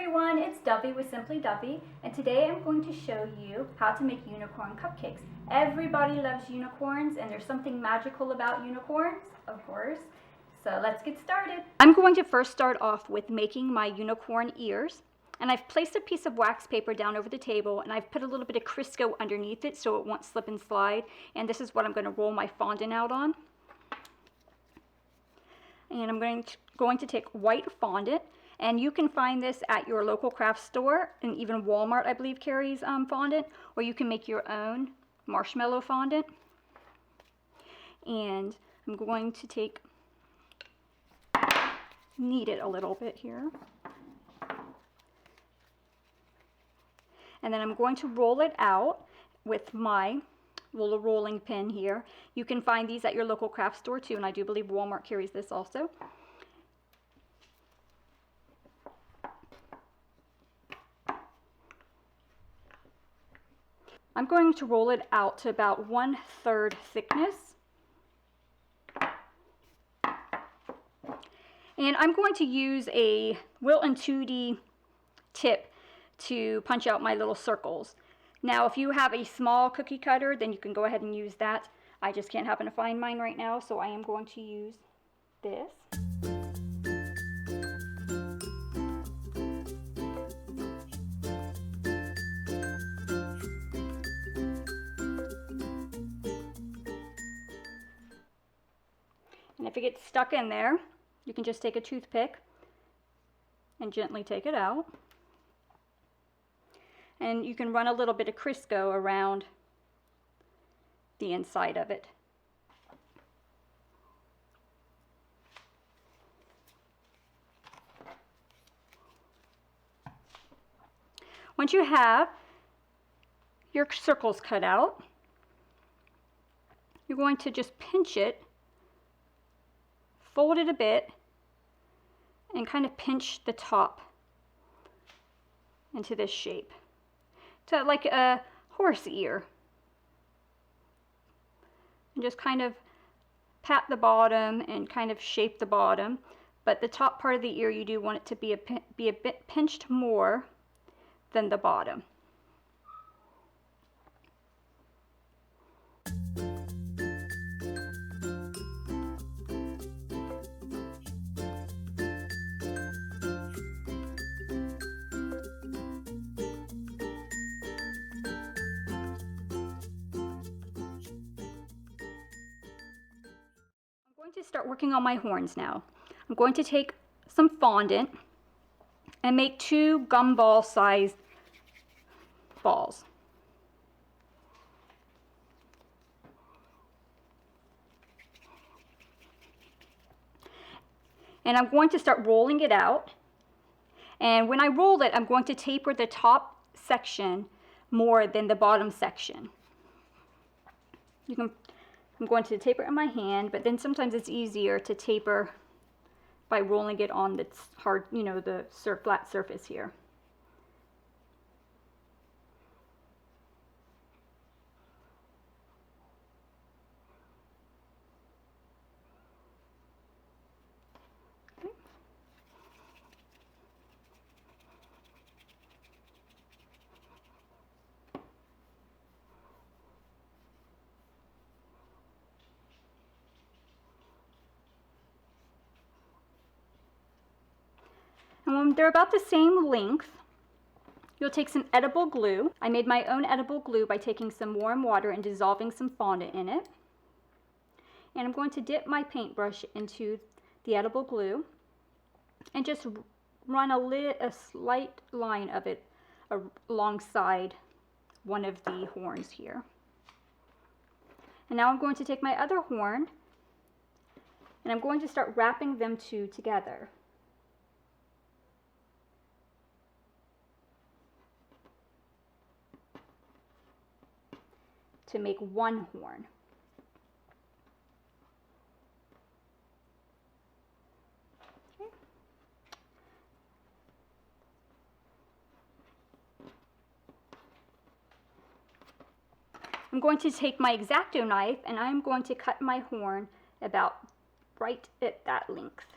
everyone, it's Duffy with Simply Duffy, and today I'm going to show you how to make unicorn cupcakes. Everybody loves unicorns, and there's something magical about unicorns, of course. So let's get started. I'm going to first start off with making my unicorn ears, and I've placed a piece of wax paper down over the table, and I've put a little bit of Crisco underneath it so it won't slip and slide, and this is what I'm going to roll my fondant out on. And I'm going to take white fondant. And you can find this at your local craft store, and even Walmart, I believe, carries fondant, or you can make your own marshmallow fondant. And I'm going to knead it a little bit here. And then I'm going to roll it out with my little rolling pin here. You can find these at your local craft store too, and I do believe Walmart carries this also. I'm going to roll it out to about 1/3 thickness. And I'm going to use a Wilton 2D tip to punch out my little circles. Now, if you have a small cookie cutter, then you can go ahead and use that. I just can't happen to find mine right now, so I am going to use this. And if it gets stuck in there, you can just take a toothpick and gently take it out. And you can run a little bit of Crisco around the inside of it. Once you have your circles cut out, you're going to just pinch it, fold it a bit, and kind of pinch the top into this shape. So like a horse ear. And just kind of pat the bottom and kind of shape the bottom. But the top part of the ear, you do want it to be a bit pinched more than the bottom. To start working on my horns now. I'm going to take some fondant and make 2 gumball sized balls. And I'm going to start rolling it out. And when I roll it, I'm going to taper the top section more than the bottom section. I'm going to taper it in my hand, but then sometimes it's easier to taper by rolling it on the hard, the flat surface here. Okay. And when they're about the same length, you'll take some edible glue. I made my own edible glue by taking some warm water and dissolving some fondant in it. And I'm going to dip my paintbrush into the edible glue and just run a slight line of it alongside one of the horns here. And now I'm going to take my other horn and I'm going to start wrapping them two together. To make one horn. Okay. I'm going to take my X-Acto knife and I'm going to cut my horn about right at that length.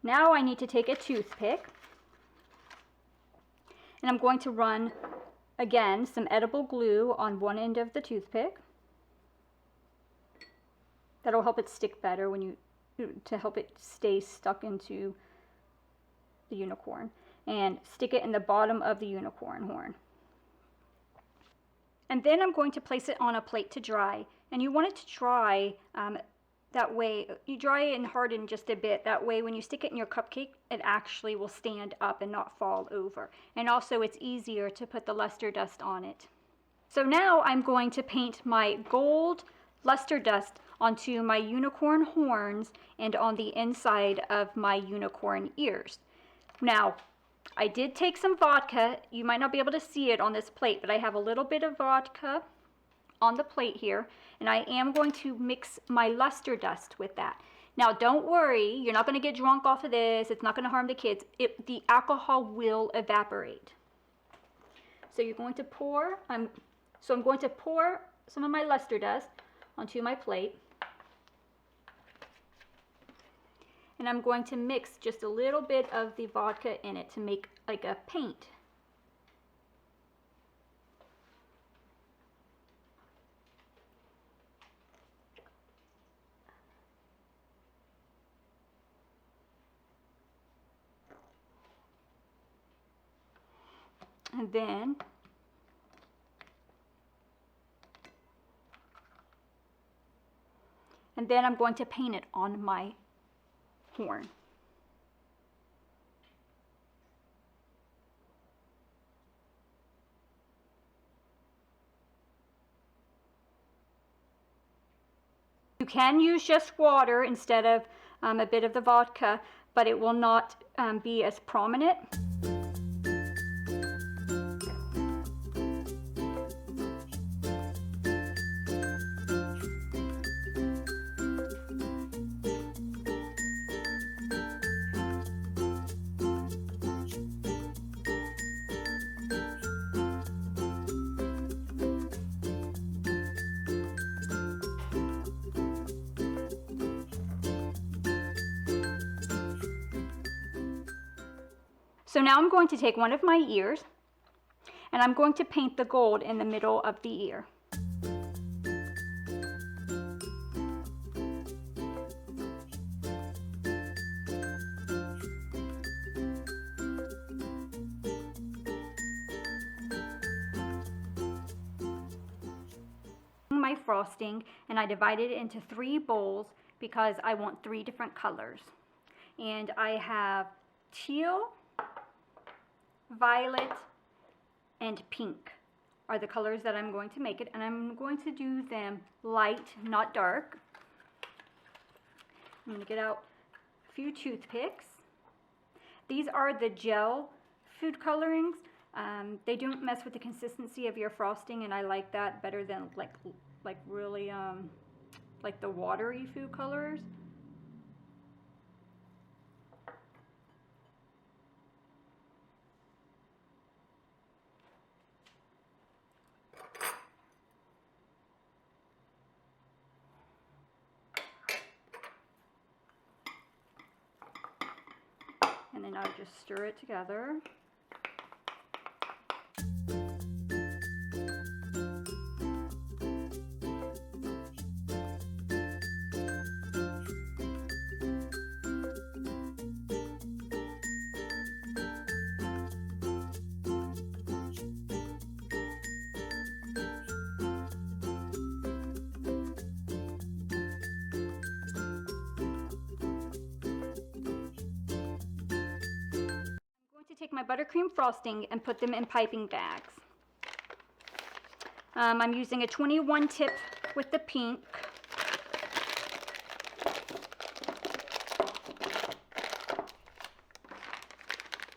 Now I need to take a toothpick, and I'm going to run, again, some edible glue on one end of the toothpick. That'll help it stick better to help it stay stuck into the unicorn. And stick it in the bottom of the unicorn horn. And then I'm going to place it on a plate to dry. And you want it to dry that way, you dry it and harden just a bit. That way when you stick it in your cupcake, it actually will stand up and not fall over. And also it's easier to put the luster dust on it. So now I'm going to paint my gold luster dust onto my unicorn horns and on the inside of my unicorn ears. Now, I did take some vodka. You might not be able to see it on this plate, but I have a little bit of vodka on the plate here, and I am going to mix my luster dust with that. Now, don't worry, you're not going to get drunk off of this. It's not going to harm the kids. The alcohol will evaporate. So you're going to pour, I'm going to pour some of my luster dust onto my plate. And I'm going to mix just a little bit of the vodka in it to make like a paint. And then I'm going to paint it on my horn. You can use just water instead of a bit of the vodka, but it will not be as prominent. So now I'm going to take one of my ears and I'm going to paint the gold in the middle of the ear. My frosting, and I divided it into 3 bowls because I want 3 different colors. And I have teal, violet, and pink are the colors that I'm going to make it, and I'm going to do them light, not dark. I'm going to get out a few toothpicks. These are the gel food colorings. They don't mess with the consistency of your frosting, and I like that better than like really like the watery food colors. And then I'll just stir it together. Take my buttercream frosting and put them in piping bags. I'm using a 21 tip with the pink.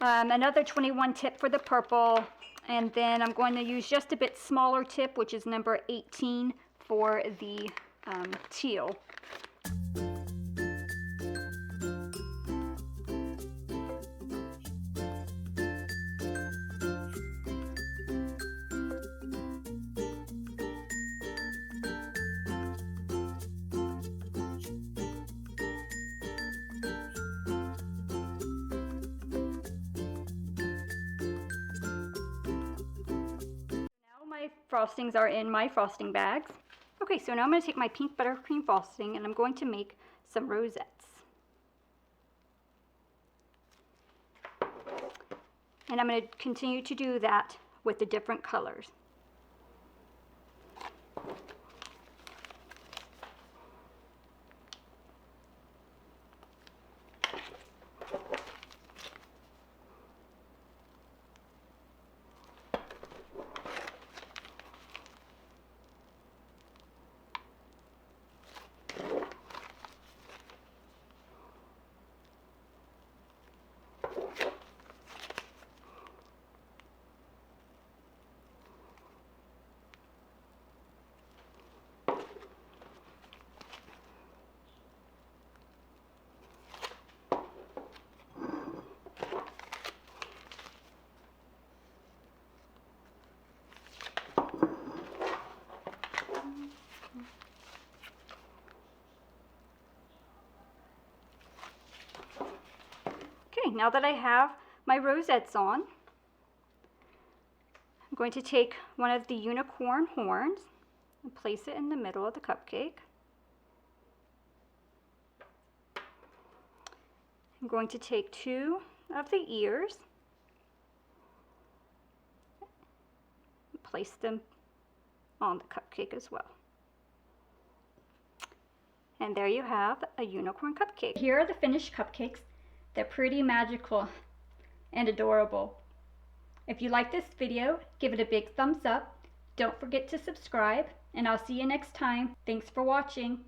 Another 21 tip for the purple, and then I'm going to use just a bit smaller tip, which is number 18 for the teal. frostings are in my frosting bags. Okay, so now I'm going to take my pink buttercream frosting and I'm going to make some rosettes. And I'm going to continue to do that with the different colors. Okay, now that I have my rosettes on, I'm going to take one of the unicorn horns and place it in the middle of the cupcake. I'm going to take two of the ears and place them on the cupcake as well. And there you have a unicorn cupcake. Here are the finished cupcakes. They're pretty magical and adorable. If you like this video, give it a big thumbs up. Don't forget to subscribe, and I'll see you next time. Thanks for watching.